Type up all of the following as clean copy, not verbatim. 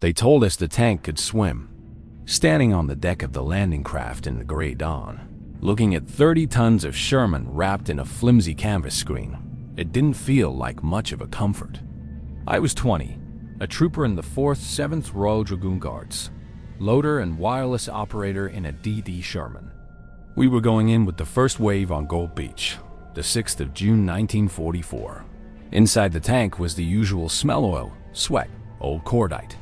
They told us the tank could swim. Standing on the deck of the landing craft in the gray dawn, looking at 30 tons of Sherman wrapped in a flimsy canvas screen, it didn't feel like much of a comfort. I was 20, a trooper in the 4th 7th Royal Dragoon Guards, loader and wireless operator in a DD Sherman. We were going in with the first wave on Gold Beach, the 6th of June 1944. Inside the tank was the usual smell oil, sweat, old cordite.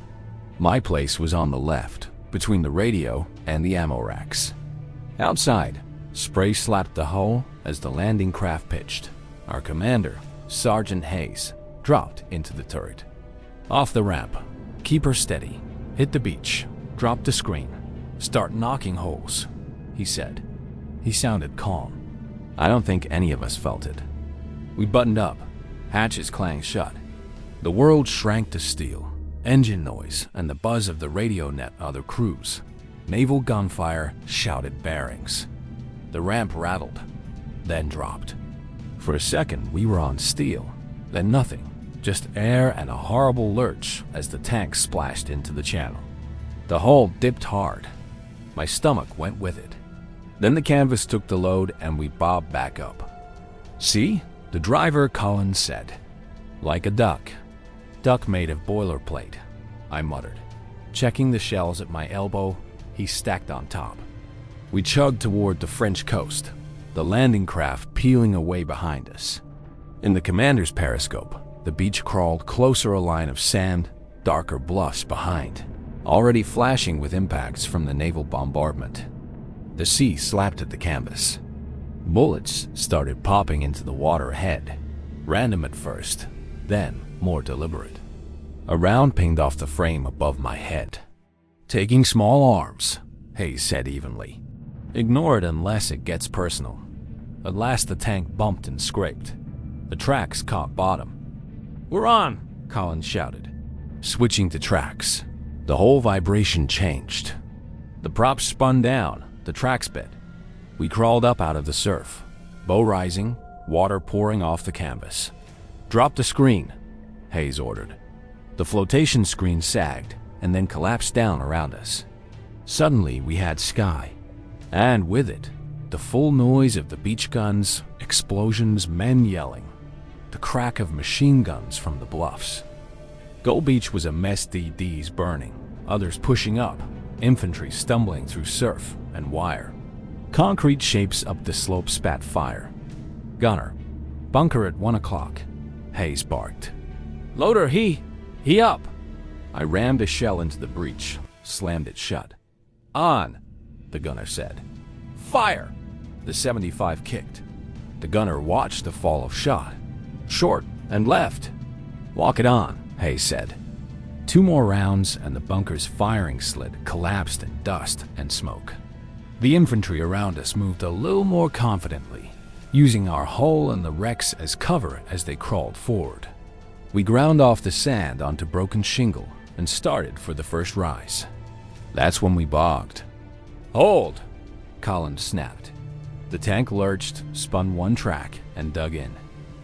My place was on the left, between the radio and the ammo racks. Outside, spray slapped the hull as the landing craft pitched. Our commander, Sergeant Hayes, dropped into the turret. Off the ramp, keep her steady, hit the beach, drop the screen, start knocking holes, he said. He sounded calm. I don't think any of us felt it. We buttoned up, hatches clanged shut. The world shrank to steel, engine noise and the buzz of the radio net other crews. Naval gunfire shouted bearings. The ramp rattled, then dropped. For a second, we were on steel, then nothing, just air and a horrible lurch as the tank splashed into the channel. The hull dipped hard. My stomach went with it. Then the canvas took the load and we bobbed back up. See? The driver, Collins said. Like a duck. Duck made of boilerplate, I muttered. Checking the shells at my elbow, he stacked on top. We chugged toward the French coast, the landing craft peeling away behind us. In the commander's periscope, the beach crawled closer, a line of sand, darker bluffs behind, already flashing with impacts from the naval bombardment. The sea slapped at the canvas. Bullets started popping into the water ahead, random at first, then more deliberate. A round pinged off the frame above my head. Taking small arms, Hayes said evenly. Ignore it unless it gets personal. At last the tank bumped and scraped. The tracks caught bottom. We're on, Collins shouted. Switching to tracks, the whole vibration changed. The props spun down, the tracks bit. We crawled up out of the surf, bow rising, water pouring off the canvas. Drop the screen, Hayes ordered. The flotation screen sagged and then collapsed down around us. Suddenly we had sky, and with it, the full noise of the beach guns, explosions, men yelling, the crack of machine guns from the bluffs. Gold Beach was a mess, DDs burning, others pushing up, infantry stumbling through surf and wire. Concrete shapes up the slope spat fire. Gunner, bunker at 1 o'clock, Hayes barked. Loader, he up! I rammed a shell into the breech, slammed it shut. On, the gunner said. Fire! The 75 kicked. The gunner watched the fall of shot. Short and left. Walk it on, Hayes said. 2 more rounds and the bunker's firing slit collapsed in dust and smoke. The infantry around us moved a little more confidently, using our hull and the wrecks as cover as they crawled forward. We ground off the sand onto broken shingle and started for the first rise. That's when we bogged. Hold! Collins snapped. The tank lurched, spun 1 track, and dug in.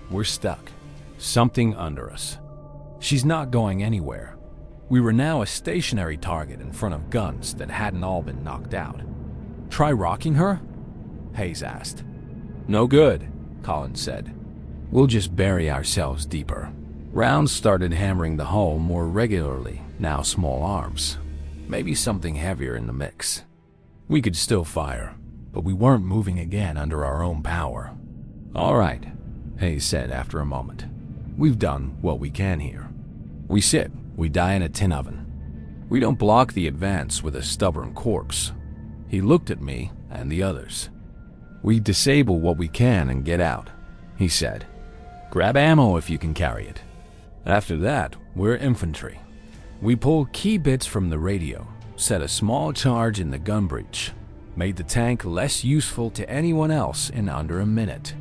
We're stuck. Something under us. She's not going anywhere. We were now a stationary target in front of guns that hadn't all been knocked out. Try rocking her? Hayes asked. No good, Collins said. We'll just bury ourselves deeper. Rounds started hammering the hull more regularly, now small arms. Maybe something heavier in the mix. We could still fire, but we weren't moving again under our own power. All right, Hayes said after a moment. We've done what we can here. We sit, we die in a tin oven. We don't block the advance with a stubborn corpse. He looked at me and the others. We disable what we can and get out, he said. Grab ammo if you can carry it. After that, we're infantry. We pulled key bits from the radio, set a small charge in the gun breech, made the tank less useful to anyone else in under a minute.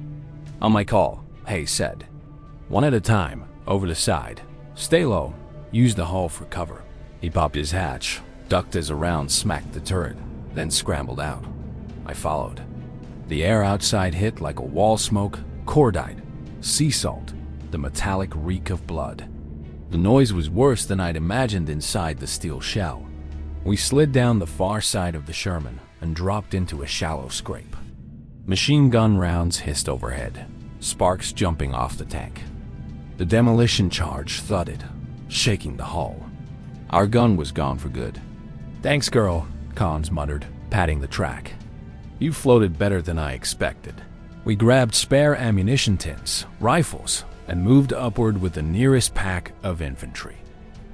On my call, Hayes said. 1 at a time, over the side. Stay low, use the hull for cover. He popped his hatch, ducked as a round smacked the turret, then scrambled out. I followed. The air outside hit like a wall smoke, cordite, sea salt, the metallic reek of blood. The noise was worse than I'd imagined inside the steel shell. We slid down the far side of the Sherman and dropped into a shallow scrape. Machine gun rounds hissed overhead, sparks jumping off the tank. The demolition charge thudded, shaking the hull. Our gun was gone for good. "Thanks, girl," Cons muttered, patting the track. "You floated better than I expected." We grabbed spare ammunition tins, rifles, and moved upward with the nearest pack of infantry.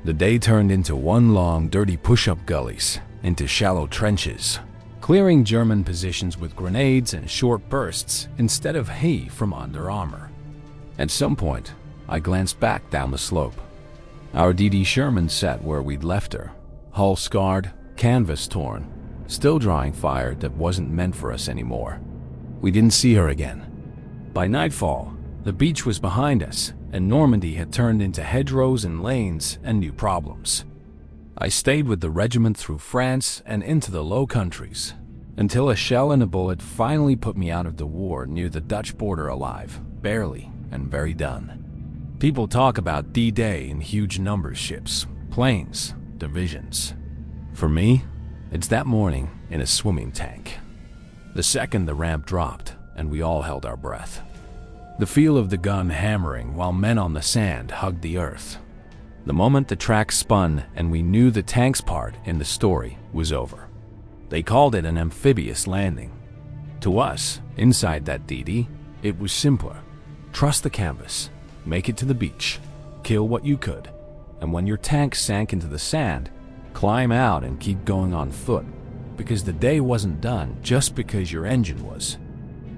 The day turned into one long, dirty push-up gullies, into shallow trenches, clearing German positions with grenades and short bursts instead of hay from Under Armour. At some point, I glanced back down the slope. Our DD Sherman sat where we'd left her, hull scarred, canvas torn, still drawing fire that wasn't meant for us anymore. We didn't see her again. By nightfall, the beach was behind us, and Normandy had turned into hedgerows and lanes and new problems. I stayed with the regiment through France and into the Low Countries, until a shell and a bullet finally put me out of the war near the Dutch border alive, barely, and very done. People talk about D-Day in huge numbers ships, planes, divisions. For me, it's that morning in a swimming tank. The second the ramp dropped, and we all held our breath. The feel of the gun hammering while men on the sand hugged the earth. The moment the track spun and we knew the tank's part in the story was over. They called it an amphibious landing. To us, inside that DD, it was simpler. Trust the canvas, make it to the beach, kill what you could, and when your tank sank into the sand, climb out and keep going on foot, because the day wasn't done just because your engine was.